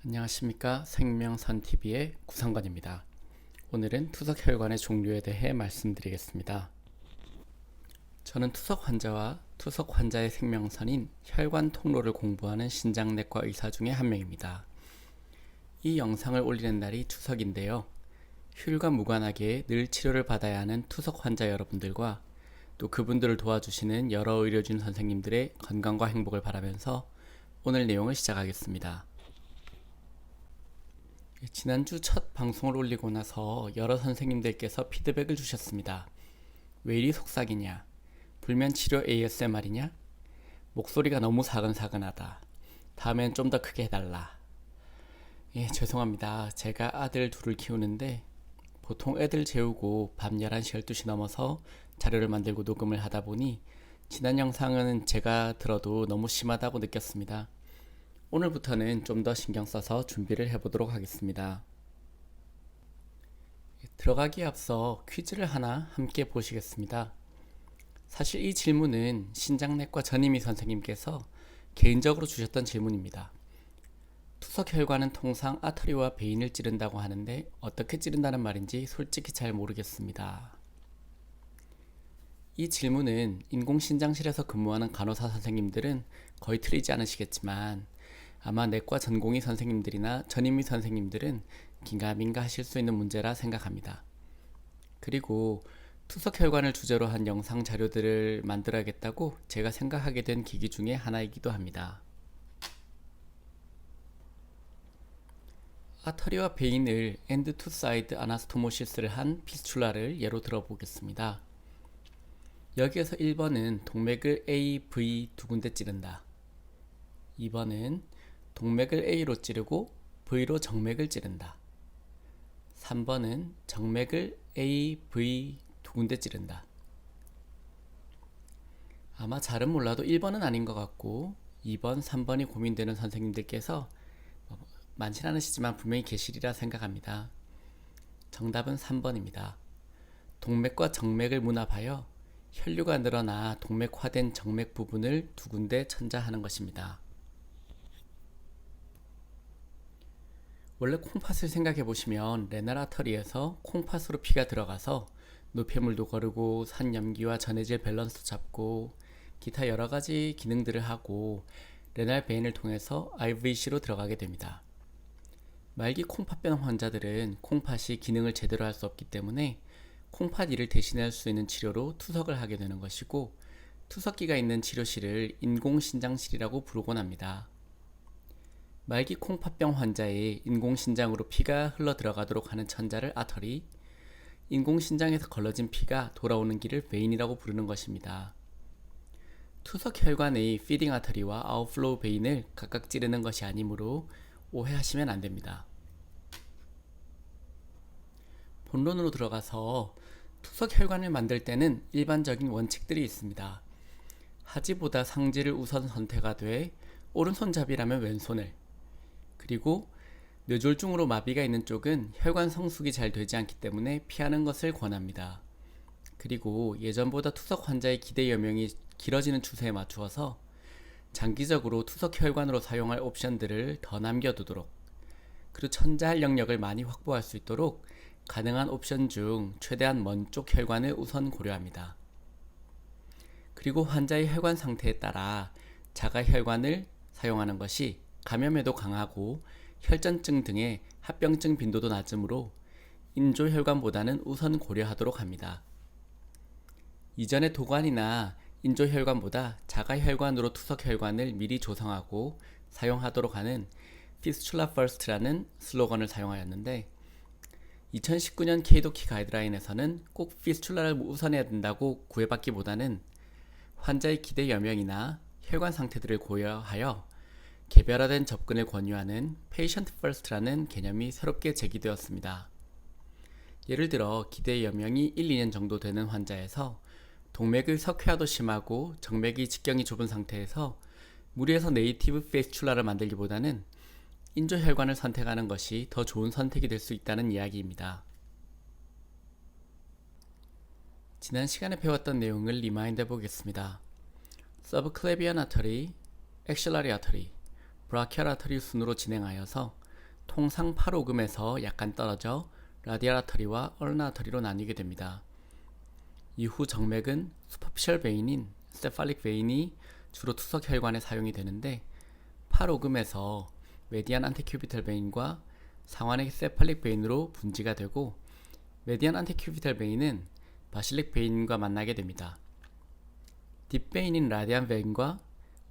안녕하십니까. 생명선TV의 구성관입니다. 오늘은 투석혈관의 종류에 대해 말씀드리겠습니다. 저는 투석 환자와 투석 환자의 생명선인 혈관 통로를 공부하는 신장내과 의사 중에 한 명입니다. 이 영상을 올리는 날이 추석인데요. 휴일과 무관하게 늘 치료를 받아야 하는 투석 환자 여러분들과 또 그분들을 도와주시는 여러 의료진 선생님들의 건강과 행복을 바라면서 오늘 내용을 시작하겠습니다. 지난주 첫 방송을 올리고 나서 여러 선생님들께서 피드백을 주셨습니다. 왜 이리 속삭이냐? 불면치료 ASMR이냐? 목소리가 너무 사근사근하다. 다음엔 좀 더 크게 해달라. 죄송합니다. 제가 아들 둘을 키우는데 보통 애들 재우고 밤 11시, 12시 넘어서 자료를 만들고 녹음을 하다 보니 지난 영상은 제가 들어도 너무 심하다고 느꼈습니다. 오늘부터는 좀 더 신경 써서 준비를 해보도록 하겠습니다. 들어가기에 앞서 퀴즈를 하나 함께 보시겠습니다. 사실 이 질문은 신장내과 전임의 선생님께서 개인적으로 주셨던 질문입니다. 투석혈관은 통상 아터리와 베인을 찌른다고 하는데 어떻게 찌른다는 말인지 솔직히 잘 모르겠습니다. 이 질문은 인공신장실에서 근무하는 간호사 선생님들은 거의 틀리지 않으시겠지만 아마 내과 전공의 선생님들이나 전임의 선생님들은 긴가민가 하실 수 있는 문제라 생각합니다. 그리고 투석혈관을 주제로 한 영상 자료들을 만들어야겠다고 제가 생각하게 된 계기 중에 하나이기도 합니다. 아터리와 베인을 엔드 투 사이드 아나스토모시스를 한 피스출라를 예로 들어보겠습니다. 여기에서 1번은 동맥을 A, V 두 군데 찌른다. 2번은 동맥을 A로 찌르고 V로 정맥을 찌른다. 3번은 정맥을 A, V 두 군데 찌른다. 아마 잘은 몰라도 1번은 아닌 것 같고 2번, 3번이 고민되는 선생님들께서 많진 않으시지만 분명히 계시리라 생각합니다. 정답은 3번입니다. 동맥과 정맥을 문합하여 혈류가 늘어나 동맥화된 정맥 부분을 두 군데 천자하는 것입니다. 원래 콩팥을 생각해보시면 레날 아터리에서 콩팥으로 피가 들어가서 노폐물도 거르고 산염기와 전해질 밸런스도 잡고 기타 여러가지 기능들을 하고 레날 베인을 통해서 IVC로 들어가게 됩니다. 말기 콩팥병 환자들은 콩팥이 기능을 제대로 할 수 없기 때문에 콩팥 일을 대신할 수 있는 치료로 투석을 하게 되는 것이고 투석기가 있는 치료실을 인공신장실이라고 부르곤 합니다. 말기 콩팥병 환자의 인공신장으로 피가 흘러 들어가도록 하는 천자를 아터리, 인공신장에서 걸러진 피가 돌아오는 길을 베인이라고 부르는 것입니다. 투석혈관의 피딩 아터리와 아웃플로우 베인을 각각 찌르는 것이 아니므로 오해하시면 안됩니다. 본론으로 들어가서 투석혈관을 만들 때는 일반적인 원칙들이 있습니다. 하지보다 상지를 우선 선택하되 오른손잡이라면 왼손을, 그리고 뇌졸중으로 마비가 있는 쪽은 혈관 성숙이 잘 되지 않기 때문에 피하는 것을 권합니다. 그리고 예전보다 투석 환자의 기대 여명이 길어지는 추세에 맞추어서 장기적으로 투석혈관으로 사용할 옵션들을 더 남겨두도록, 그리고 천자할 영역을 많이 확보할 수 있도록 가능한 옵션 중 최대한 먼 쪽 혈관을 우선 고려합니다. 그리고 환자의 혈관 상태에 따라 자가혈관을 사용하는 것이 감염에도 강하고 혈전증 등의 합병증 빈도도 낮으므로 인조혈관보다는 우선 고려하도록 합니다. 이전에 도관이나 인조혈관보다 자가혈관으로 투석혈관을 미리 조성하고 사용하도록 하는 피스출라 퍼스트라는 슬로건을 사용하였는데 2019년 케이도키 가이드라인에서는 꼭 피스출라를 우선해야 된다고 구애받기보다는 환자의 기대 여명이나 혈관 상태들을 고려하여 개별화된 접근을 권유하는 Patient First라는 개념이 새롭게 제기되었습니다. 예를 들어 기대 여명이 1, 2년 정도 되는 환자에서 동맥의 석회화도 심하고 정맥이 직경이 좁은 상태에서 무리해서 네이티브 피스출라를 만들기보다는 인조혈관을 선택하는 것이 더 좋은 선택이 될 수 있다는 이야기입니다. 지난 시간에 배웠던 내용을 리마인드 해보겠습니다. 서브클레비안 아터리, 엑실라리 아터리, 브라키얼 아터리 순으로 진행하여서 통상 팔오금에서 약간 떨어져 라디알 아터리와 얼나 아터리로 나뉘게 됩니다. 이후 정맥은 슈퍼피셜 베인인 세팔릭 베인이 주로 투석 혈관에 사용이 되는데, 팔오금에서 메디안 안테큐비탈 베인과 상완의 세팔릭 베인으로 분지가 되고, 메디안 안테큐비탈 베인은 바실릭 베인과 만나게 됩니다. 딥베인인 라디안 베인과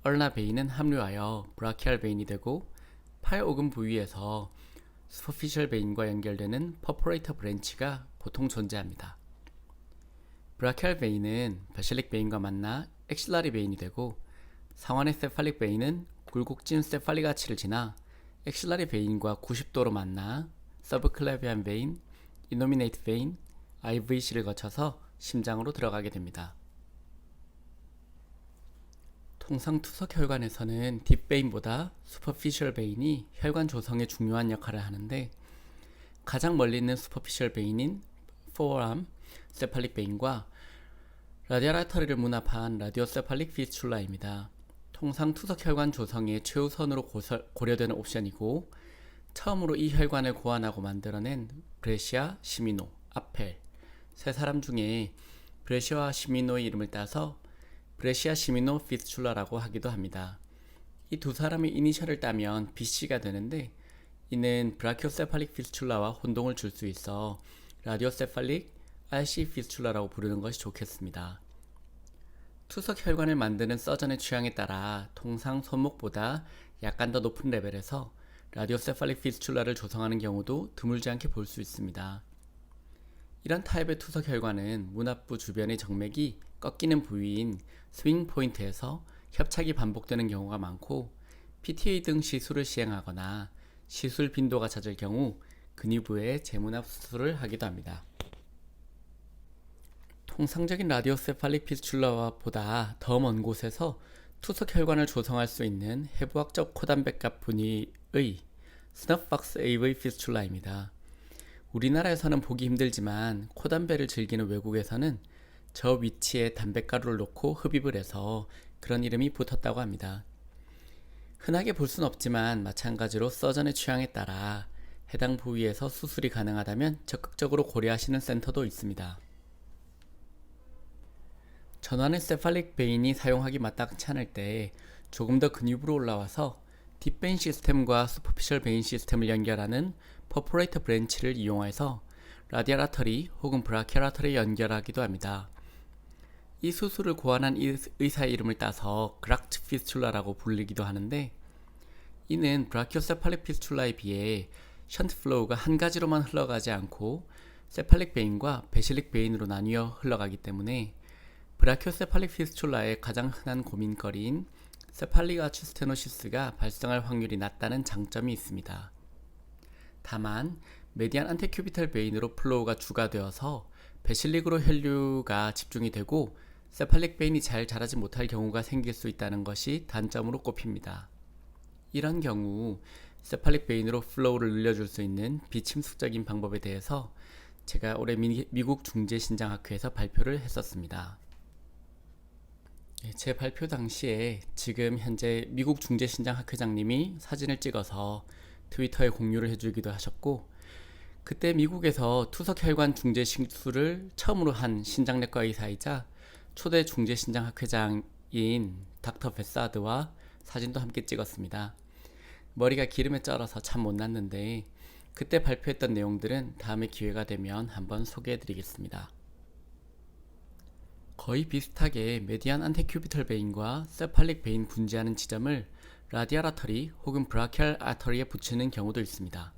얼나 베인은 합류하여 브라키알 베인이 되고, 팔오금 부위에서 슈퍼피셜 베인과 연결되는 퍼포레이터 브랜치가 보통 존재합니다. 브라키알 베인은 바실릭 베인과 만나 엑실라리 베인이 되고, 상완의 세팔릭 베인은 굴곡진 세팔릭 아치를 지나 엑실라리 베인과 90도로 만나 서브클레비안 베인, 이노미네이트 베인, IVC를 거쳐서 심장으로 들어가게 됩니다. 통상 투석 혈관에서는 딥베인보다 슈퍼피셜 베인이 혈관 조성에 중요한 역할을 하는데, 가장 멀리 있는 슈퍼피셜 베인인 포어암 세팔릭 베인과 라디알 아터리를 문합한 라디오세팔릭 피스출라입니다. 통상 투석 혈관 조성의 최우선으로 고려되는 옵션이고, 처음으로 이 혈관을 고안하고 만들어낸 브레시아, 시미노, 아펠 세 사람 중에 브레시아와 시미노의 이름을 따서 브레시아 시미노 피스출라라고 하기도 합니다. 이 두 사람의 이니셜을 따면 BC가 되는데, 이는 브라키오세팔릭 피스출라와 혼동을 줄 수 있어 라디오세팔릭 RC 피스출라라고 부르는 것이 좋겠습니다. 투석 혈관을 만드는 서전의 취향에 따라 통상 손목보다 약간 더 높은 레벨에서 라디오세팔릭 피스출라를 조성하는 경우도 드물지 않게 볼 수 있습니다. 이런 타입의 투석 혈관은 문합부 주변의 정맥이 꺾이는 부위인 스윙 포인트에서 협착이 반복되는 경우가 많고, PTA 등 시술을 시행하거나 시술 빈도가 잦을 경우 근위부에 재문합 수술을 하기도 합니다. 통상적인 라디오세팔릭 피스출라와 보다 더 먼 곳에서 투석 혈관을 조성할 수 있는 해부학적 코담백갑 분위의 스너프박스 AV 피스출라입니다. 우리나라에서는 보기 힘들지만 코담배를 즐기는 외국에서는 저 위치에 담뱃가루를 넣고 흡입을 해서 그런 이름이 붙었다고 합니다. 흔하게 볼 수는 없지만 마찬가지로 서전의 취향에 따라 해당 부위에서 수술이 가능하다면 적극적으로 고려하시는 센터도 있습니다. 전완의 세팔릭 베인이 사용하기 마땅치 않을 때 조금 더 근육으로 올라와서 딥베인 시스템과 슈퍼피셜 베인 시스템을 연결하는 퍼포레이터 브랜치를 이용해서 라디알 아터리 혹은 브라키알 아터리에 연결하기도 합니다. 이 수술을 고안한 의사의 이름을 따서 그락트 피스출라라고 불리기도 하는데, 이는 브라키오세팔릭 피스출라에 비해 션트 플로우가 한 가지로만 흘러가지 않고 세팔릭 베인과 베실릭 베인으로 나뉘어 흘러가기 때문에 브라키오세팔릭 피스출라의 가장 흔한 고민거리인 세팔릭 아치 스테노시스가 발생할 확률이 낮다는 장점이 있습니다. 다만 메디안 안테큐비탈 베인으로 플로우가 주가되어서 베실릭으로 혈류가 집중이 되고 세팔릭 베인이 잘 자라지 못할 경우가 생길 수 있다는 것이 단점으로 꼽힙니다. 이런 경우 세팔릭 베인으로 플로우를 늘려줄 수 있는 비침수적인 방법에 대해서 제가 올해 미국 중재신장학회에서 발표를 했었습니다. 제 발표 당시에 지금 현재 미국 중재신장학회장님이 사진을 찍어서 트위터에 공유를 해주기도 하셨고, 그때 미국에서 투석 혈관 중재 시술을 처음으로 한 신장내과 의사이자 초대 중재신장학회장인 닥터 베사드와 사진도 함께 찍었습니다. 머리가 기름에 쩔어서 참 못났는데 그때 발표했던 내용들은 다음에 기회가 되면 한번 소개해드리겠습니다. 거의 비슷하게 메디안 안테큐비털 베인과 세팔릭 베인 분지하는 지점을 라디알 아터리 혹은 브라키알 아터리에 붙이는 경우도 있습니다.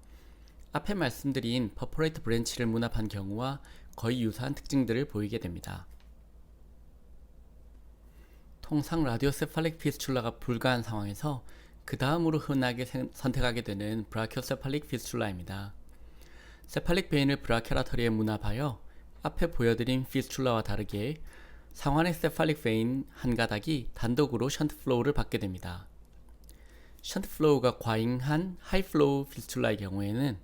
앞에 말씀드린 퍼포레이트 브랜치를 문합한 경우와 거의 유사한 특징들을 보이게 됩니다. 통상 라디오세팔릭 피스출라가 불가한 상황에서 그 다음으로 흔하게 선택하게 되는 브라키오세팔릭 피스출라입니다. 세팔릭 베인을 브라키알 아터리에 문합하여 앞에 보여드린 피스출라와 다르게 상완의 세팔릭 베인 한 가닥이 단독으로 션트 플로우를 받게 됩니다. 션트 플로우가 과잉한 하이 플로우 피스출라의 경우에는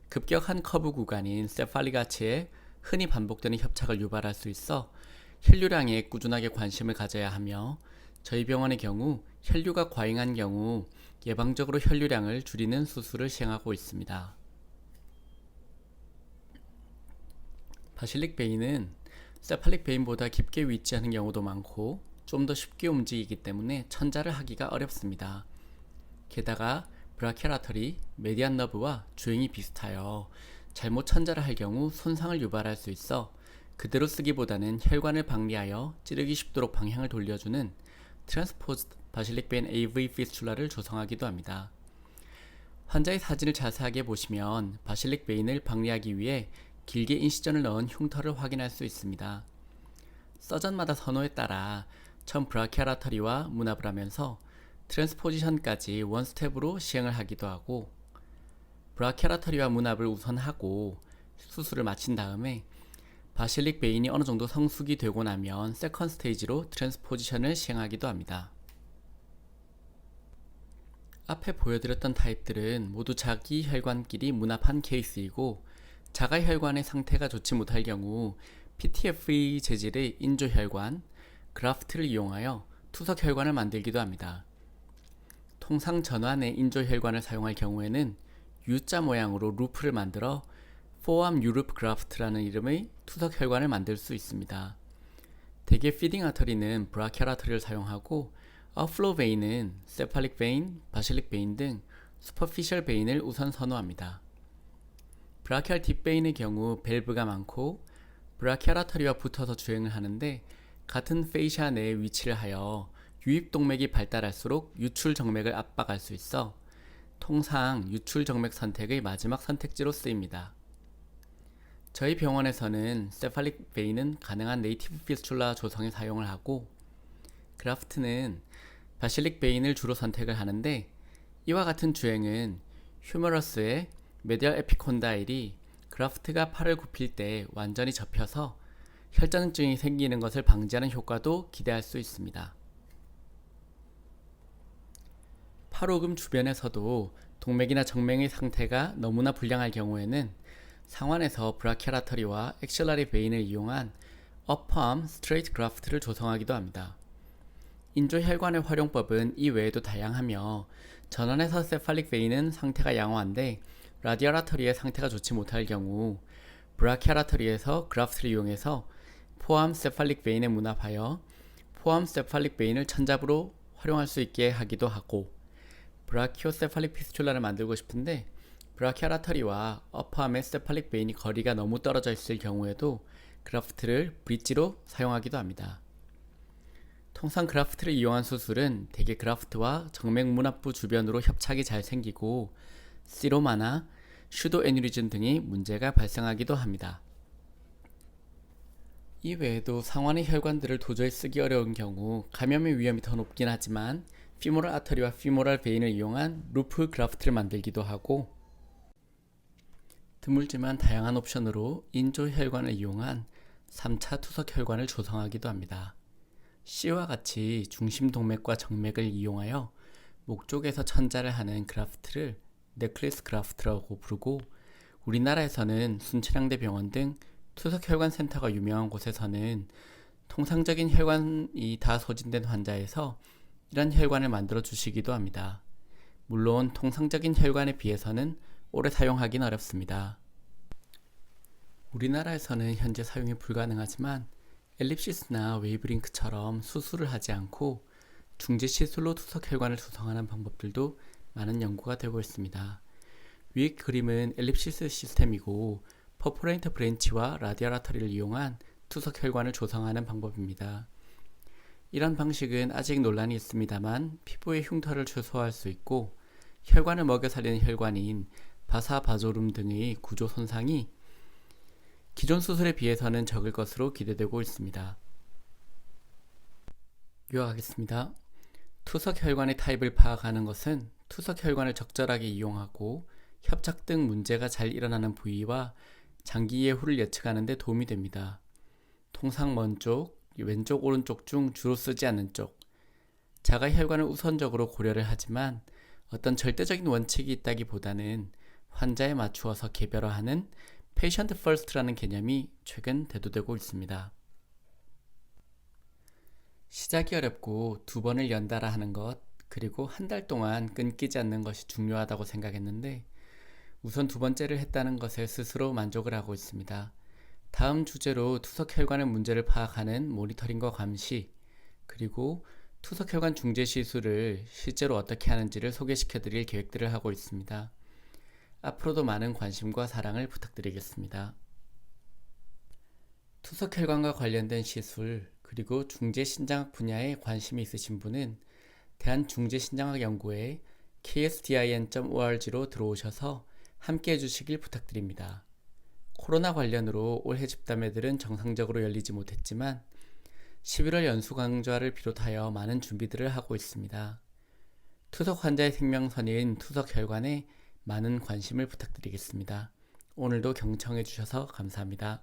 급격한 커브 구간인 세팔릭 아치에 흔히 반복되는 협착을 유발할 수 있어 혈류량에 꾸준하게 관심을 가져야 하며 저희 병원의 경우 혈류가 과잉한 경우 예방적으로 혈류량을 줄이는 수술을 시행하고 있습니다. 바실릭 베인은 세팔릭 베인보다 깊게 위치하는 경우도 많고 좀 더 쉽게 움직이기 때문에 천자를 하기가 어렵습니다. 게다가 브라키얼 아터리, 메디안 너브와 주행이 비슷하여 잘못 천자를 할 경우 손상을 유발할 수 있어 그대로 쓰기보다는 혈관을 박리하여 찌르기 쉽도록 방향을 돌려주는 트랜스포즈드 바실릭 베인 AV 피스출라를 조성하기도 합니다. 환자의 사진을 자세하게 보시면 바실릭 베인을 박리하기 위해 길게 인시전을 넣은 흉터를 확인할 수 있습니다. 서전마다 선호에 따라 처음 브라키얼 아터리와 문합을 하면서 트랜스포지션까지 원스텝으로 시행을 하기도 하고 브라키얼 아터리와 문합을 우선 하고 수술을 마친 다음에 바실릭 베인이 어느 정도 성숙이 되고 나면 세컨드 스테이지로 트랜스포지션을 시행하기도 합니다. 앞에 보여드렸던 타입들은 모두 자기 혈관끼리 문합한 케이스이고 자가 혈관의 상태가 좋지 못할 경우 PTFE 재질의 인조혈관, 그라프트를 이용하여 투석 혈관을 만들기도 합니다. 통상 전환의 인조혈관을 사용할 경우에는 U자 모양으로 루프를 만들어 포암 유루프 그라프트라는 이름의 투석 혈관을 만들 수 있습니다. 대개 피딩 아터리는 브라키얼 아터리를 사용하고 아웃플로우 베인은 세팔릭 베인, 바실릭 베인 등 슈퍼피셜 베인을 우선 선호합니다. 브라키얼 딥베인의 경우 밸브가 많고 브라키얼 아터리와 붙어서 주행을 하는데 같은 페이시아 내에 위치를 하여 유입 동맥이 발달할수록 유출 정맥을 압박할 수 있어 통상 유출 정맥 선택의 마지막 선택지로 쓰입니다. 저희 병원에서는 세팔릭 베인은 가능한 네이티브 피스출라 조성에 사용을 하고 그라프트는 바실릭 베인을 주로 선택을 하는데 이와 같은 주행은 휴머러스의 메디얼 에피콘다일이 그라프트가 팔을 굽힐 때 완전히 접혀서 혈전증이 생기는 것을 방지하는 효과도 기대할 수 있습니다. 팔오금 주변에서도 동맥이나 정맥의 상태가 너무나 불량할 경우에는 상완에서 브라키얼 아터리와 엑실러리 베인을 이용한 어퍼암 스트레이트 그라프트를 조성하기도 합니다. 인조혈관의 활용법은 이 외에도 다양하며 전환에서 세팔릭 베인은 상태가 양호한데 라디얼 아터리의 상태가 좋지 못할 경우 브라키얼 아터리에서 그라프트를 이용해서 포암 세팔릭 베인에 문합하여 포암 세팔릭 베인을 천잡으로 활용할 수 있게 하기도 하고 브라키오세팔릭 피스출라를 만들고 싶은데 브라키얼 아터리와 어퍼암의 세팔릭 베인이 거리가 너무 떨어져 있을 경우에도 그라프트를 브릿지로 사용하기도 합니다. 통상 그라프트를 이용한 수술은 대개 그라프트와 정맥 문합부 주변으로 협착이 잘 생기고 시로마나 슈도 애뉴리즘 등의 문제가 발생하기도 합니다. 이 외에도 상완의 혈관들을 도저히 쓰기 어려운 경우 감염의 위험이 더 높긴 하지만 피모럴 아터리와 피모럴 베인을 이용한 루프 그라프트를 만들기도 하고 드물지만 다양한 옵션으로 인조혈관을 이용한 3차 투석 혈관을 조성하기도 합니다. C와 같이 중심 동맥과 정맥을 이용하여 목 쪽에서 천자를 하는 그라프트를 넥클리스 그라프트라고 부르고 우리나라에서는 순천향대 병원 등 투석혈관 센터가 유명한 곳에서는 통상적인 혈관이 다 소진된 환자에서 이런 혈관을 만들어 주시기도 합니다. 물론 통상적인 혈관에 비해서는 오래 사용하긴 어렵습니다. 우리나라에서는 현재 사용이 불가능하지만 엘립시스나 웨이브링크처럼 수술을 하지 않고 중지 시술로 투석혈관을 조성하는 방법들도 많은 연구가 되고 있습니다. 위의 그림은 엘립시스 시스템이고 퍼포레이터 브랜치와 라디얼 아터리를 이용한 투석혈관을 조성하는 방법입니다. 이런 방식은 아직 논란이 있습니다만 피부의 흉터를 최소화할 수 있고 혈관을 먹여 살리는 혈관인 바사 바조룸 등의 구조 손상이 기존 수술에 비해서는 적을 것으로 기대되고 있습니다. 요약하겠습니다. 투석혈관의 타입을 파악하는 것은 투석혈관을 적절하게 이용하고 협착 등 문제가 잘 일어나는 부위와 장기 예후를 예측하는 데 도움이 됩니다. 통상 먼 쪽, 왼쪽, 오른쪽 중 주로 쓰지 않는 쪽, 자가혈관을 우선적으로 고려를 하지만 어떤 절대적인 원칙이 있다기보다는 환자에 맞추어서 개별화하는 Patient First라는 개념이 최근 대두되고 있습니다. 시작이 어렵고 두 번을 연달아 하는 것, 그리고 한 달 동안 끊기지 않는 것이 중요하다고 생각했는데 우선 두 번째를 했다는 것에 스스로 만족을 하고 있습니다. 다음 주제로 투석 혈관의 문제를 파악하는 모니터링과 감시, 그리고 투석 혈관 중재 시술을 실제로 어떻게 하는지를 소개시켜 드릴 계획들을 하고 있습니다. 앞으로도 많은 관심과 사랑을 부탁드리겠습니다. 투석 혈관과 관련된 시술, 그리고 중재신장학 분야에 관심이 있으신 분은 대한중재신장학연구회 ksdin.org로 들어오셔서 함께 해주시길 부탁드립니다. 코로나 관련으로 올해 집담회들은 정상적으로 열리지 못했지만 11월 연수강좌를 비롯하여 많은 준비들을 하고 있습니다. 투석 환자의 생명선인 투석 혈관에 많은 관심을 부탁드리겠습니다. 오늘도 경청해 주셔서 감사합니다.